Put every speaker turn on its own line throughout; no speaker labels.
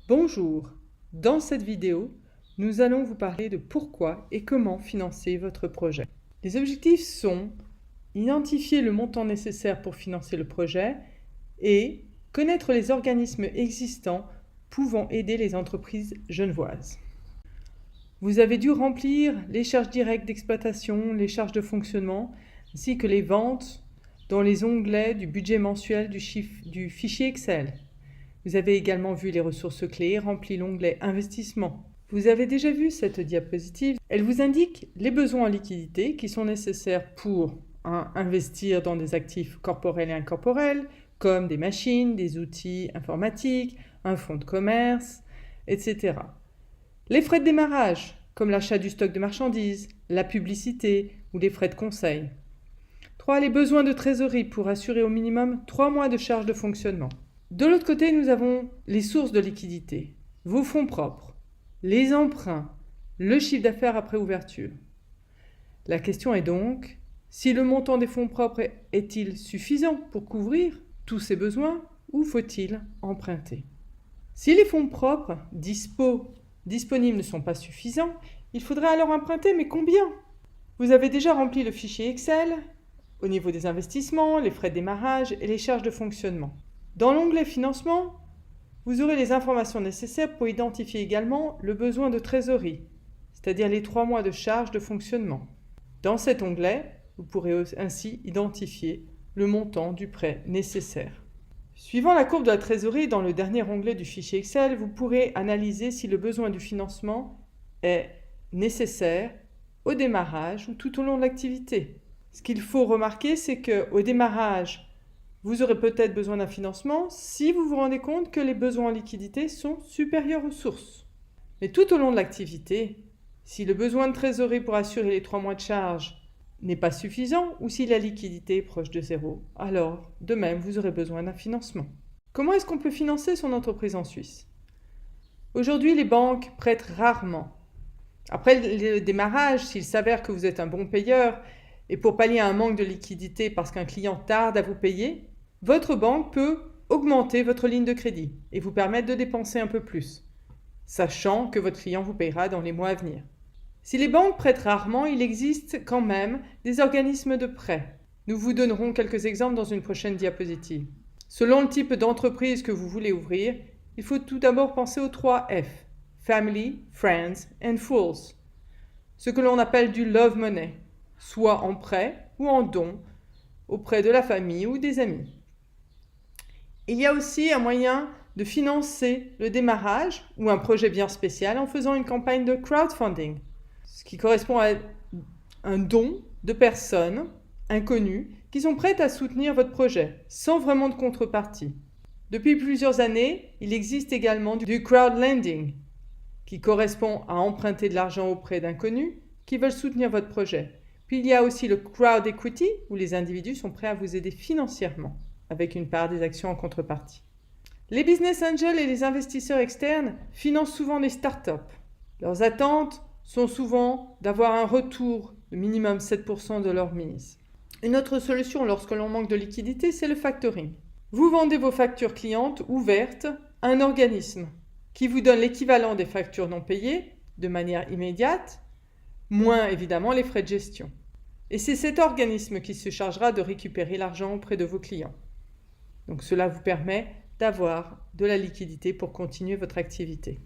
Bonjour, dans cette vidéo, nous allons vous parler de pourquoi et comment financer votre projet. Les objectifs sont identifier le montant nécessaire pour financer le projet et connaître les organismes existants pouvant aider les entreprises genevoises. Vous avez dû remplir les charges directes d'exploitation, les charges de fonctionnement, ainsi que les ventes dans les onglets du budget mensuel du fichier Excel. Vous avez également vu les ressources clés et rempli l'onglet Investissement. Vous avez déjà vu cette diapositive. Elle vous indique les besoins en liquidité qui sont nécessaires pour investir dans des actifs corporels et incorporels, comme des machines, des outils informatiques, un fonds de commerce, etc. Les frais de démarrage, comme l'achat du stock de marchandises, la publicité ou les frais de conseil. 3. Les besoins de trésorerie pour assurer au minimum 3 mois de charges de fonctionnement. De l'autre côté, nous avons les sources de liquidité, vos fonds propres, les emprunts, le chiffre d'affaires après ouverture. La question est donc, si le montant des fonds propres est-il suffisant pour couvrir tous ces besoins ou faut-il emprunter? Si les fonds propres disponibles ne sont pas suffisants, il faudrait alors emprunter, mais combien? Vous avez déjà rempli le fichier Excel au niveau des investissements, les frais de démarrage et les charges de fonctionnement. Dans l'onglet Financement, vous aurez les informations nécessaires pour identifier également le besoin de trésorerie, c'est-à-dire les 3 mois de charges de fonctionnement. Dans cet onglet, vous pourrez ainsi identifier le montant du prêt nécessaire. Suivant la courbe de la trésorerie dans le dernier onglet du fichier Excel, vous pourrez analyser si le besoin du financement est nécessaire au démarrage ou tout au long de l'activité. Ce qu'il faut remarquer, c'est qu'au démarrage, vous aurez peut-être besoin d'un financement si vous vous rendez compte que les besoins en liquidité sont supérieurs aux sources. Mais tout au long de l'activité, si le besoin de trésorerie pour assurer les 3 mois de charge n'est pas suffisant ou si la liquidité est proche de zéro, alors de même vous aurez besoin d'un financement. Comment est-ce qu'on peut financer son entreprise en Suisse? Aujourd'hui, les banques prêtent rarement. Après le démarrage, s'il s'avère que vous êtes un bon payeur et pour pallier à un manque de liquidité parce qu'un client tarde à vous payer, votre banque peut augmenter votre ligne de crédit et vous permettre de dépenser un peu plus, sachant que votre client vous payera dans les mois à venir. Si les banques prêtent rarement, il existe quand même des organismes de prêt. Nous vous donnerons quelques exemples dans une prochaine diapositive. Selon le type d'entreprise que vous voulez ouvrir, il faut tout d'abord penser aux 3 F, Family, Friends and Fools, ce que l'on appelle du love money, soit en prêt ou en don auprès de la famille ou des amis. Il y a aussi un moyen de financer le démarrage ou un projet bien spécial en faisant une campagne de crowdfunding, ce qui correspond à un don de personnes inconnues qui sont prêtes à soutenir votre projet sans vraiment de contrepartie. Depuis plusieurs années, il existe également du crowdlending qui correspond à emprunter de l'argent auprès d'inconnus qui veulent soutenir votre projet. Puis il y a aussi le crowd equity où les individus sont prêts à vous aider financièrement avec une part des actions en contrepartie. Les business angels et les investisseurs externes financent souvent les startups. Leurs attentes sont souvent d'avoir un retour de minimum 7% de leur mise. Une autre solution lorsque l'on manque de liquidité, c'est le factoring. Vous vendez vos factures clientes ouvertes à un organisme qui vous donne l'équivalent des factures non payées de manière immédiate, moins évidemment les frais de gestion. Et c'est cet organisme qui se chargera de récupérer l'argent auprès de vos clients. Donc cela vous permet d'avoir de la liquidité pour continuer votre activité.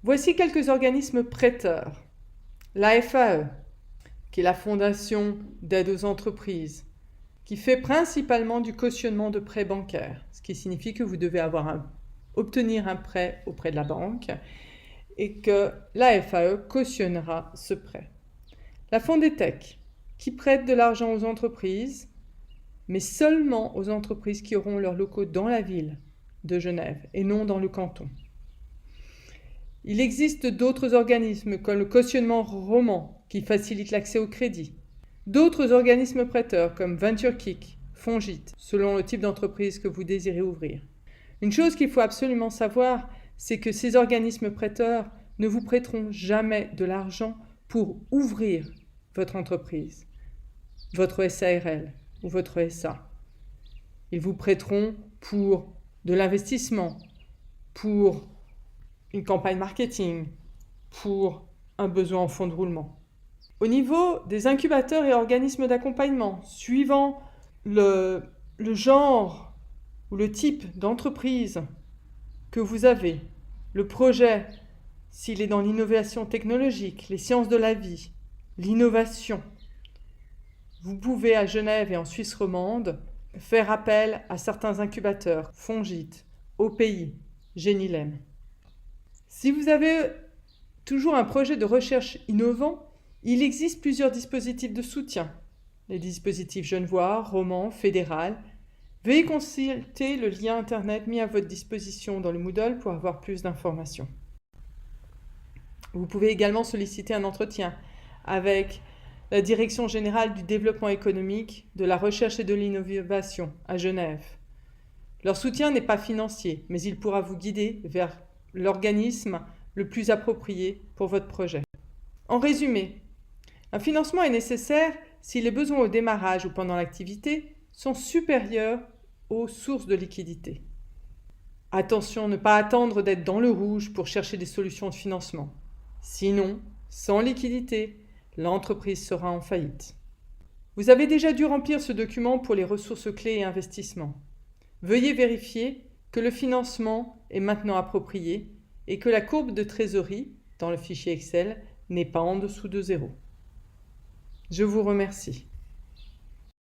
Voici quelques organismes prêteurs. La FAE, qui est la Fondation d'aide aux entreprises, qui fait principalement du cautionnement de prêts bancaires, ce qui signifie que vous devez obtenir un prêt auprès de la banque et que la FAE cautionnera ce prêt. La Fondetech, qui prête de l'argent aux entreprises, mais seulement aux entreprises qui auront leurs locaux dans la ville de Genève et non dans le canton. Il existe d'autres organismes comme le cautionnement roman qui facilite l'accès au crédit. D'autres organismes prêteurs comme VentureKick, Fongit, selon le type d'entreprise que vous désirez ouvrir. Une chose qu'il faut absolument savoir, c'est que ces organismes prêteurs ne vous prêteront jamais de l'argent pour ouvrir votre entreprise, votre SARL ou votre SA. Ils vous prêteront pour de l'investissement, pour une campagne marketing, pour un besoin en fonds de roulement. Au niveau des incubateurs et organismes d'accompagnement, suivant le genre ou le type d'entreprise que vous avez, le projet, s'il est dans l'innovation technologique, les sciences de la vie, l'innovation, vous pouvez à Genève et en Suisse romande faire appel à certains incubateurs, Fongit, OPI, Génilem. Si vous avez toujours un projet de recherche innovant, il existe plusieurs dispositifs de soutien. Les dispositifs Genevois, Roman, Fédéral. Veuillez consulter le lien internet mis à votre disposition dans le Moodle pour avoir plus d'informations. Vous pouvez également solliciter un entretien avec la Direction générale du développement économique, de la recherche et de l'innovation à Genève. Leur soutien n'est pas financier, mais il pourra vous guider vers l'organisme le plus approprié pour votre projet. En résumé, un financement est nécessaire si les besoins au démarrage ou pendant l'activité sont supérieurs aux sources de liquidité. Attention, ne pas attendre d'être dans le rouge pour chercher des solutions de financement. Sinon, sans liquidité, l'entreprise sera en faillite. Vous avez déjà dû remplir ce document pour les ressources clés et investissements. Veuillez vérifier que le financement est maintenant approprié et que la courbe de trésorerie, dans le fichier Excel, n'est pas en dessous de 0. Je vous remercie.